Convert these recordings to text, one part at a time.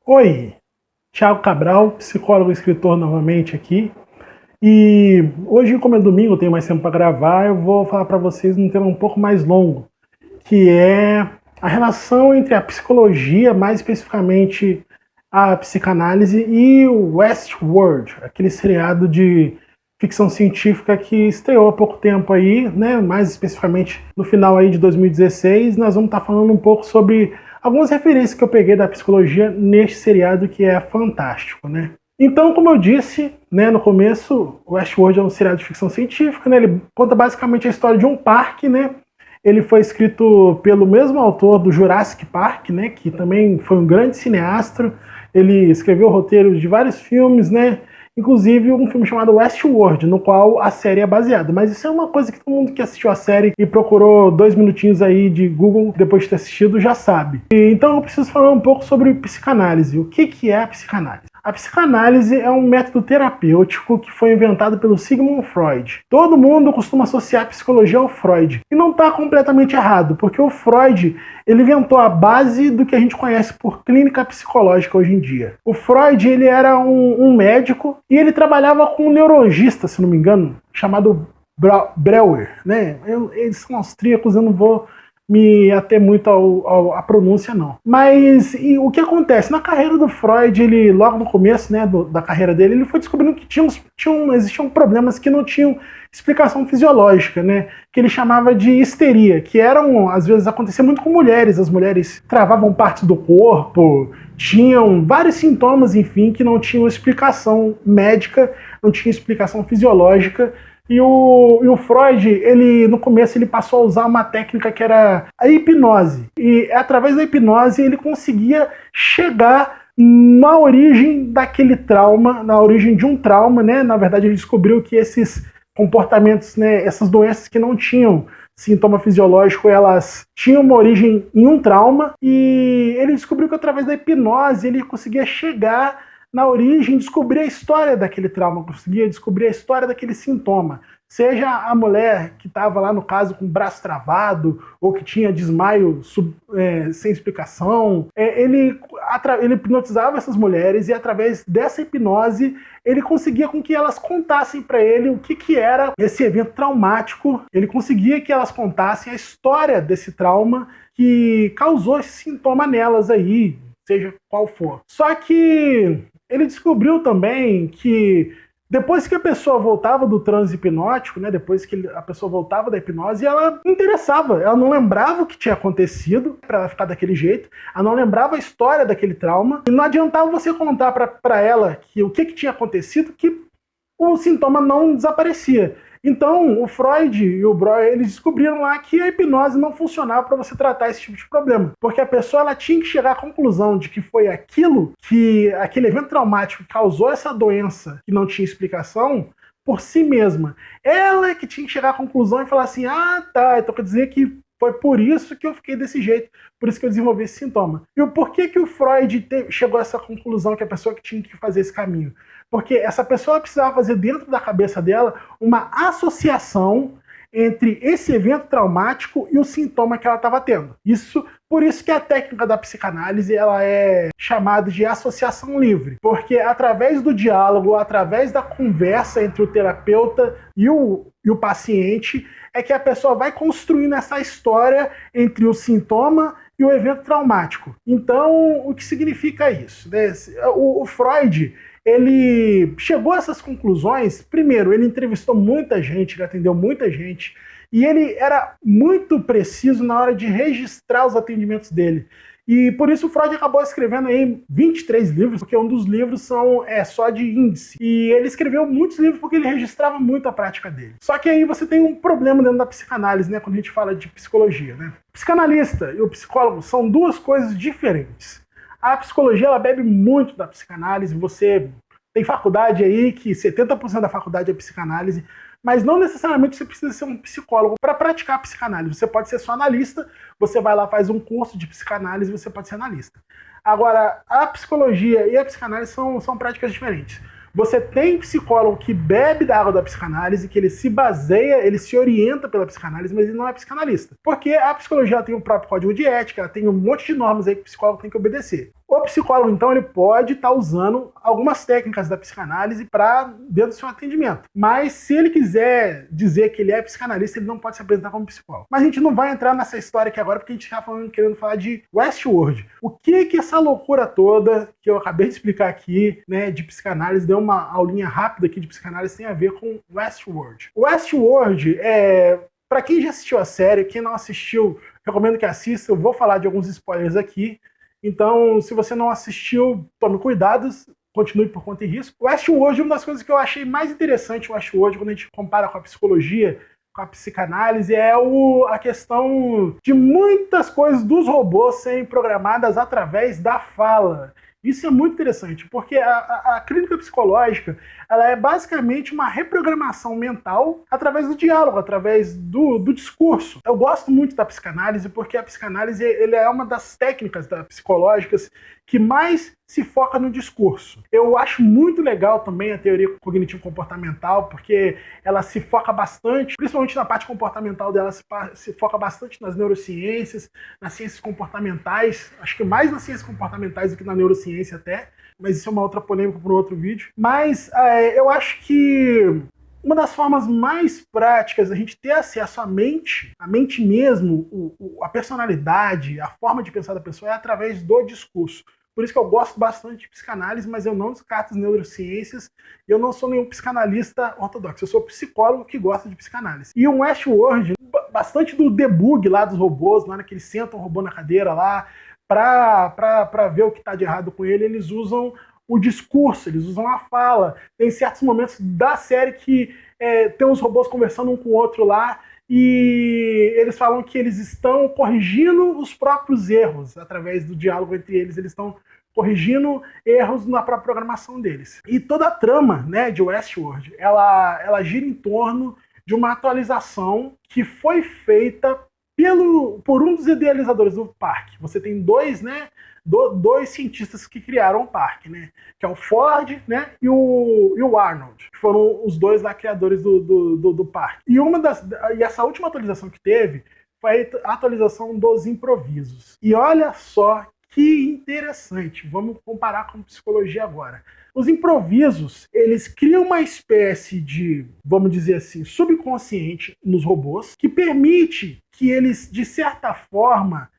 Oi, Thiago Cabral, psicólogo e escritor novamente aqui. E hoje, como é domingo, eu tenho mais tempo para gravar, eu vou falar para vocês um tema um pouco mais longo, que é a relação entre a psicologia, mais especificamente a psicanálise, e o Westworld, aquele seriado de ficção científica que estreou há pouco tempo aí, né? Mais especificamente no final aí de 2016. Nós vamos estar falando um pouco sobre algumas referências que eu peguei da psicologia neste seriado que é fantástico, né? Então, como eu disse, né, no começo, o Westworld é um seriado de ficção científica, né? Ele conta basicamente a história de um parque, né? Ele foi escrito pelo mesmo autor do Jurassic Park, né, que também foi um grande cineasta. Ele escreveu roteiros de vários filmes, né? Inclusive um filme chamado Westworld, no qual a série é baseada. Mas isso é uma coisa que todo mundo que assistiu a série e procurou 2 minutinhos aí de Google depois de ter assistido já sabe. Então eu preciso falar um pouco sobre psicanálise. O que é a psicanálise? A psicanálise é um método terapêutico que foi inventado pelo Sigmund Freud. Todo mundo costuma associar a psicologia ao Freud. E não está completamente errado, porque o Freud ele inventou a base do que a gente conhece por clínica psicológica hoje em dia. O Freud ele era um médico e ele trabalhava com um neurologista, se não me engano, chamado Breuer. Né? Eles são austríacos, eu não vou me ater muito à pronúncia, não. Mas o que acontece? Na carreira do Freud, ele, logo no começo, né, da carreira dele, ele foi descobrindo que existiam problemas que não tinham explicação fisiológica, né, que ele chamava de histeria, que eram, às vezes, acontecia muito com mulheres. As mulheres travavam partes do corpo, tinham vários sintomas, enfim, que não tinham explicação médica, não tinham explicação fisiológica. E o Freud, ele no começo, ele passou a usar uma técnica que era a hipnose. E através da hipnose ele conseguia chegar na origem daquele trauma, na origem de um trauma, né? Na verdade, ele descobriu que esses comportamentos, né, essas doenças que não tinham sintoma fisiológico, elas tinham uma origem em um trauma. E ele descobriu que através da hipnose ele conseguia chegar na origem, descobrir a história daquele trauma, conseguia descobrir a história daquele sintoma. Seja a mulher que estava lá, no caso, com o braço travado, ou que tinha desmaio sem explicação. Ele hipnotizava essas mulheres e, através dessa hipnose, ele conseguia com que elas contassem para ele o que era esse evento traumático. Ele conseguia que elas contassem a história desse trauma que causou esse sintoma nelas aí, seja qual for. Só que ele descobriu também que depois que a pessoa voltava do transe hipnótico, né, depois que a pessoa voltava da hipnose, ela interessava, ela não lembrava o que tinha acontecido para ela ficar daquele jeito, ela não lembrava a história daquele trauma, e não adiantava você contar para ela o que tinha acontecido, que o sintoma não desaparecia. Então, o Freud e o Breuer, eles descobriram lá que a hipnose não funcionava para você tratar esse tipo de problema. Porque a pessoa ela tinha que chegar à conclusão de que foi aquele evento traumático que causou essa doença que não tinha explicação, por si mesma. Ela é que tinha que chegar à conclusão e falar assim, então quer dizer que foi por isso que eu fiquei desse jeito, por isso que eu desenvolvi esse sintoma. E o porquê que o Freud chegou a essa conclusão que a pessoa que tinha que fazer esse caminho? Porque essa pessoa precisava fazer dentro da cabeça dela uma associação entre esse evento traumático e o sintoma que ela estava tendo. Por isso que a técnica da psicanálise ela é chamada de associação livre. Porque através do diálogo, através da conversa entre o terapeuta e o paciente, é que a pessoa vai construindo essa história entre o sintoma e o evento traumático. Então, o que significa isso? Né? O Freud, ele chegou a essas conclusões. Primeiro, ele entrevistou muita gente, ele atendeu muita gente, e ele era muito preciso na hora de registrar os atendimentos dele. E por isso o Freud acabou escrevendo aí 23 livros, porque um dos livros é só de índice. E ele escreveu muitos livros porque ele registrava muito a prática dele. Só que aí você tem um problema dentro da psicanálise, né, quando a gente fala de psicologia, né? O psicanalista e o psicólogo são duas coisas diferentes. A psicologia ela bebe muito da psicanálise. Você tem faculdade aí que 70% da faculdade é psicanálise, mas não necessariamente você precisa ser um psicólogo para praticar a psicanálise. Você pode ser só analista, você vai lá, faz um curso de psicanálise e você pode ser analista. Agora, a psicologia e a psicanálise são práticas diferentes. Você tem psicólogo que bebe da água da psicanálise, que ele se baseia, ele se orienta pela psicanálise, mas ele não é psicanalista. Porque a psicologia tem o próprio código de ética, ela tem um monte de normas aí que o psicólogo tem que obedecer. O psicólogo, então, ele pode estar usando algumas técnicas da psicanálise para dentro do seu atendimento. Mas se ele quiser dizer que ele é psicanalista, ele não pode se apresentar como psicólogo. Mas a gente não vai entrar nessa história aqui agora, porque a gente está querendo falar de Westworld. O que essa loucura toda que eu acabei de explicar aqui, né, de psicanálise, deu uma aulinha rápida aqui de psicanálise, tem a ver com Westworld. Westworld para quem já assistiu a série, quem não assistiu, recomendo que assista. Eu vou falar de alguns spoilers aqui. Então, se você não assistiu, tome cuidado, continue por conta e risco. O Westworld, uma das coisas que eu achei mais interessante o Westworld, quando a gente compara com a psicologia, com a psicanálise, é a questão de muitas coisas dos robôs serem programadas através da fala. Isso é muito interessante, porque a clínica psicológica, ela é basicamente uma reprogramação mental através do diálogo, através do discurso. Eu gosto muito da psicanálise, porque a psicanálise ele é uma das técnicas psicológicas que mais se foca no discurso. Eu acho muito legal também a teoria cognitivo-comportamental, porque ela se foca bastante, principalmente na parte comportamental dela, se foca bastante nas neurociências, nas ciências comportamentais, acho que mais nas ciências comportamentais do que na neurociência até, mas isso é uma outra polêmica para um outro vídeo. Mas eu acho que uma das formas mais práticas da gente ter acesso à mente mesmo, a personalidade, a forma de pensar da pessoa é através do discurso. Por isso que eu gosto bastante de psicanálise, mas eu não descarto as neurociências e eu não sou nenhum psicanalista ortodoxo. Eu sou psicólogo que gosta de psicanálise. E o Westworld, bastante do debug lá dos robôs, na hora que eles sentam o robô na cadeira lá, para ver o que está de errado com ele, eles usam o discurso, eles usam a fala. Tem certos momentos da série que tem os robôs conversando um com o outro lá, e eles falam que eles estão corrigindo os próprios erros através do diálogo entre eles. Eles estão corrigindo erros na própria programação deles. E toda a trama, né, de Westworld, ela gira em torno de uma atualização que foi feita por um dos idealizadores do parque. Você tem dois cientistas que criaram o parque, né? Que é o Ford, né? E o Arnold, que foram os dois lá criadores do parque. E essa última atualização que teve foi a atualização dos improvisos. E olha só que interessante. Vamos comparar com psicologia agora. Os improvisos, eles criam uma espécie de, vamos dizer assim, subconsciente nos robôs, que permite que eles, de certa forma,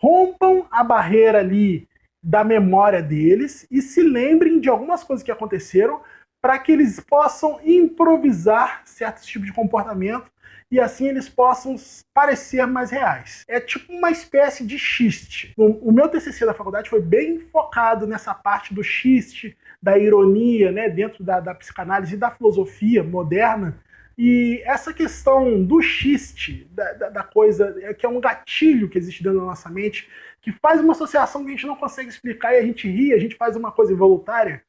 rompam a barreira ali da memória deles e se lembrem de algumas coisas que aconteceram para que eles possam improvisar certos tipos de comportamento e assim eles possam parecer mais reais. É tipo uma espécie de xiste. O meu TCC da faculdade foi bem focado nessa parte do xiste, da ironia, né, dentro da psicanálise e da filosofia moderna. E essa questão do xiste, da coisa, que é um gatilho que existe dentro da nossa mente, que faz uma associação que a gente não consegue explicar e a gente ri, a gente faz uma coisa involuntária,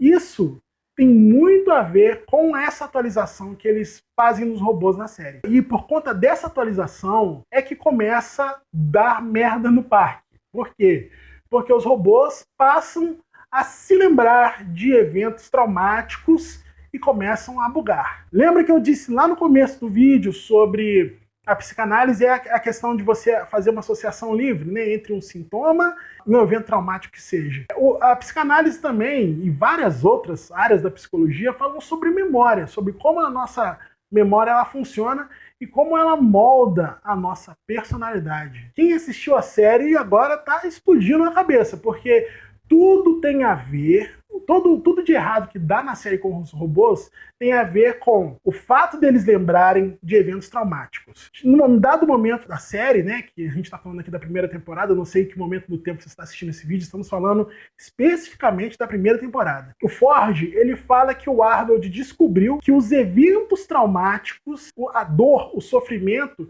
isso tem muito a ver com essa atualização que eles fazem nos robôs na série. E por conta dessa atualização é que começa a dar merda no parque. Por quê? Porque os robôs passam a se lembrar de eventos traumáticos e começam a bugar. Lembra que eu disse lá no começo do vídeo sobre a psicanálise é a questão de você fazer uma associação livre, né, entre um sintoma e um evento traumático que seja. A psicanálise também, e várias outras áreas da psicologia, falam sobre memória, sobre como a nossa memória ela funciona e como ela molda a nossa personalidade. Quem assistiu a série agora está explodindo a cabeça, porque tudo tem a ver, tudo de errado que dá na série com os robôs tem a ver com o fato deles lembrarem de eventos traumáticos. Num dado momento da série, né, que a gente está falando aqui da primeira temporada, eu não sei em que momento do tempo você está assistindo esse vídeo, estamos falando especificamente da primeira temporada. O Ford, ele fala que o Arnold descobriu que os eventos traumáticos, a dor, o sofrimento,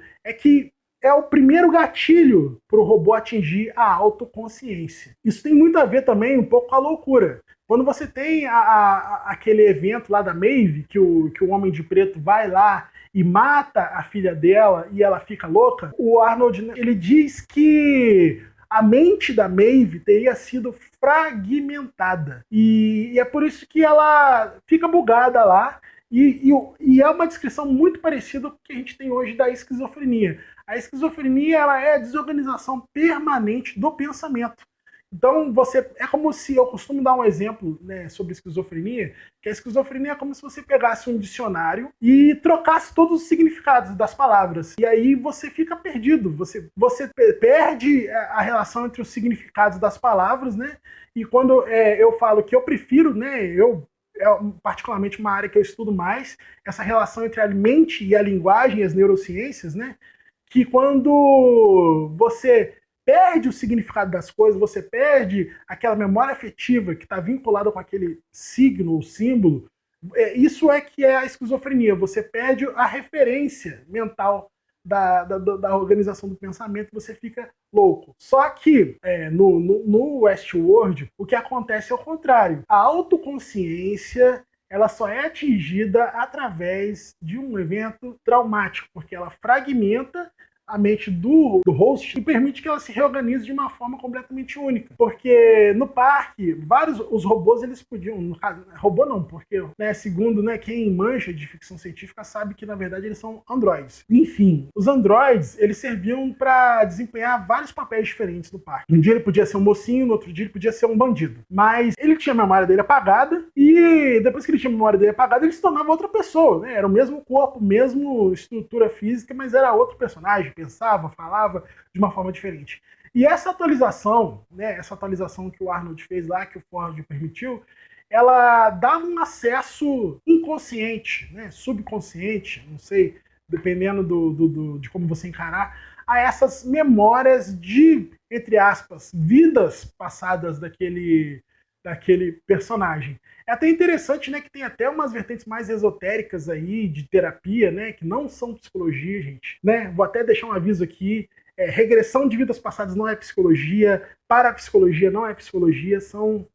é o primeiro gatilho para o robô atingir a autoconsciência. Isso tem muito a ver também um pouco com a loucura. Quando você tem aquele evento lá da Maeve, que o Homem de Preto vai lá e mata a filha dela e ela fica louca, o Arnold ele diz que a mente da Maeve teria sido fragmentada. E é por isso que ela fica bugada lá. E é uma descrição muito parecida com o que a gente tem hoje da esquizofrenia. A esquizofrenia ela é a desorganização permanente do pensamento. Então, é como se, eu costumo dar um exemplo, né, sobre esquizofrenia, que a esquizofrenia é como se você pegasse um dicionário e trocasse todos os significados das palavras. E aí você fica perdido, você perde a relação entre os significados das palavras, né? E quando eu falo que eu prefiro, né, é particularmente uma área que eu estudo mais, essa relação entre a mente e a linguagem e as neurociências, né? Que quando você perde o significado das coisas, você perde aquela memória afetiva que está vinculada com aquele signo ou símbolo, isso é que é a esquizofrenia. Você perde a referência mental da organização do pensamento, você fica louco. Só que no Westworld, o que acontece é o contrário. A autoconsciência ela só é atingida através de um evento traumático, porque ela fragmenta a mente do host e permite que ela se reorganize de uma forma completamente única. Porque no parque, os robôs, eles podiam... No caso, robô não, porque, né, segundo, né, quem manja de ficção científica sabe que, na verdade, eles são androides. Enfim, os androides, eles serviam para desempenhar vários papéis diferentes no parque. Um dia ele podia ser um mocinho, no outro dia ele podia ser um bandido. Mas ele tinha a memória dele apagada e depois que ele tinha a memória dele apagada, ele se tornava outra pessoa, né? Era o mesmo corpo, mesma estrutura física, mas era outro personagem. Pensava, falava de uma forma diferente. E essa atualização, né, essa atualização que o Arnold fez lá, que o Ford permitiu, ela dava um acesso inconsciente, né, subconsciente, não sei, dependendo de como você encarar, a essas memórias de, entre aspas, vidas passadas daquele personagem. É até interessante, né, que tem até umas vertentes mais esotéricas aí, de terapia, né, que não são psicologia, gente, né? Vou até deixar um aviso aqui, regressão de vidas passadas não é psicologia, parapsicologia não é psicologia, são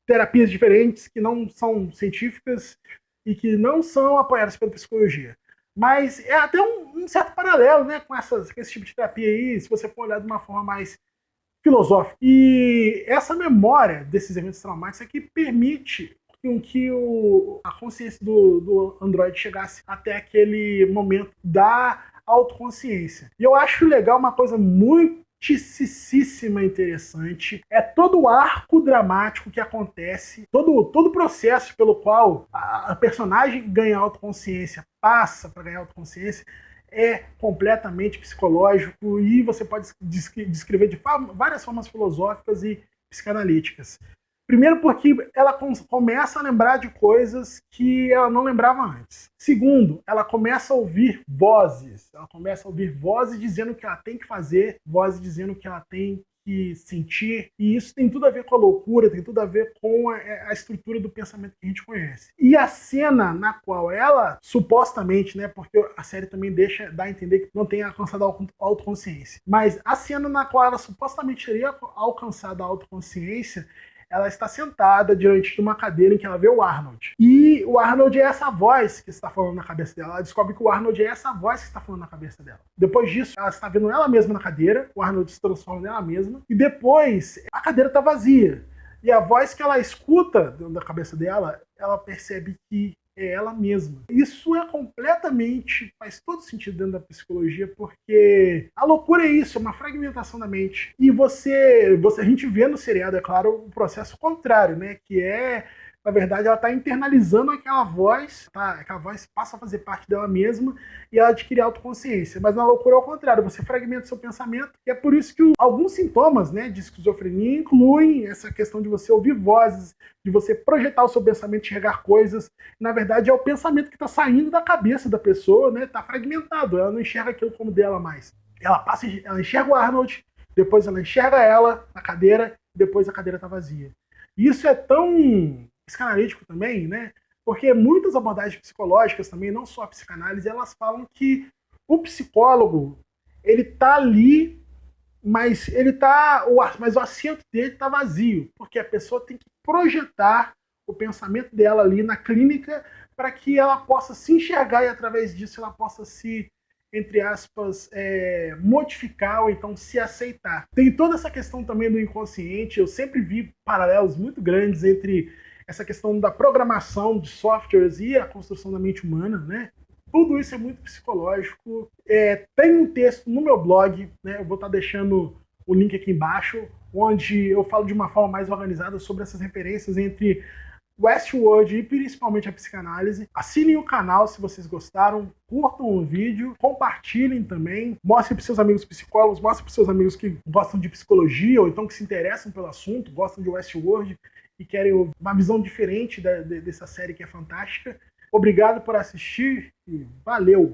terapias diferentes que não são científicas e que não são apoiadas pela psicologia. Mas é até um certo paralelo, né, com esse tipo de terapia aí, se você for olhar de uma forma mais filosófico. E essa memória desses eventos traumáticos é que permite que a consciência do Android chegasse até aquele momento da autoconsciência. E eu acho legal uma coisa muitíssima interessante, é todo o arco dramático que acontece, todo o processo pelo qual a personagem ganha autoconsciência, passa para ganhar autoconsciência, é completamente psicológico e você pode descrever de várias formas filosóficas e psicanalíticas. Primeiro porque ela começa a lembrar de coisas que ela não lembrava antes. Segundo, ela começa a ouvir vozes. Ela começa a ouvir vozes dizendo o que ela tem que fazer, vozes dizendo o que ela tem que sentir, e isso tem tudo a ver com a loucura, tem tudo a ver com a estrutura do pensamento que a gente conhece. E a cena na qual ela, supostamente, né, porque a série também dá a entender que não tem alcançado a autoconsciência, mas a cena na qual ela supostamente teria alcançado a autoconsciência, ela está sentada diante de uma cadeira em que ela vê o Arnold. E o Arnold é essa voz que está falando na cabeça dela. Ela descobre que o Arnold é essa voz que está falando na cabeça dela. Depois disso, ela está vendo ela mesma na cadeira, o Arnold se transforma nela mesma, e depois a cadeira está vazia. E a voz que ela escuta da cabeça dela, ela percebe que é ela mesma. Isso faz todo sentido dentro da psicologia, porque a loucura é isso, é uma fragmentação da mente. E a gente vê no seriado, é claro, o processo contrário, né? Que é, na verdade, ela está internalizando aquela voz passa a fazer parte dela mesma e ela adquire autoconsciência. Mas na loucura é o contrário, você fragmenta o seu pensamento, e é por isso que alguns sintomas, né, de esquizofrenia incluem essa questão de você ouvir vozes, de você projetar o seu pensamento, enxergar coisas. Na verdade, é o pensamento que está saindo da cabeça da pessoa, né? Está fragmentado, ela não enxerga aquilo como dela mais. Ela enxerga o Arnold, depois ela enxerga ela na cadeira, depois a cadeira está vazia. E isso é tão psicanalítico também, né? Porque muitas abordagens psicológicas também, não só a psicanálise, elas falam que o psicólogo, ele tá ali, mas o assento dele tá vazio, porque a pessoa tem que projetar o pensamento dela ali na clínica para que ela possa se enxergar e através disso ela possa se, entre aspas, modificar ou então se aceitar. Tem toda essa questão também do inconsciente. Eu sempre vi paralelos muito grandes entre essa questão da programação de softwares e a construção da mente humana, né? Tudo isso é muito psicológico. Tem um texto no meu blog, né? Eu vou estar deixando o link aqui embaixo, onde eu falo de uma forma mais organizada sobre essas referências entre Westworld e principalmente a psicanálise. Assinem o canal se vocês gostaram, curtam o vídeo, compartilhem também, mostrem para seus amigos psicólogos, mostrem para seus amigos que gostam de psicologia ou então que se interessam pelo assunto, gostam de Westworld e querem uma visão diferente dessa série que é fantástica. Obrigado por assistir e valeu!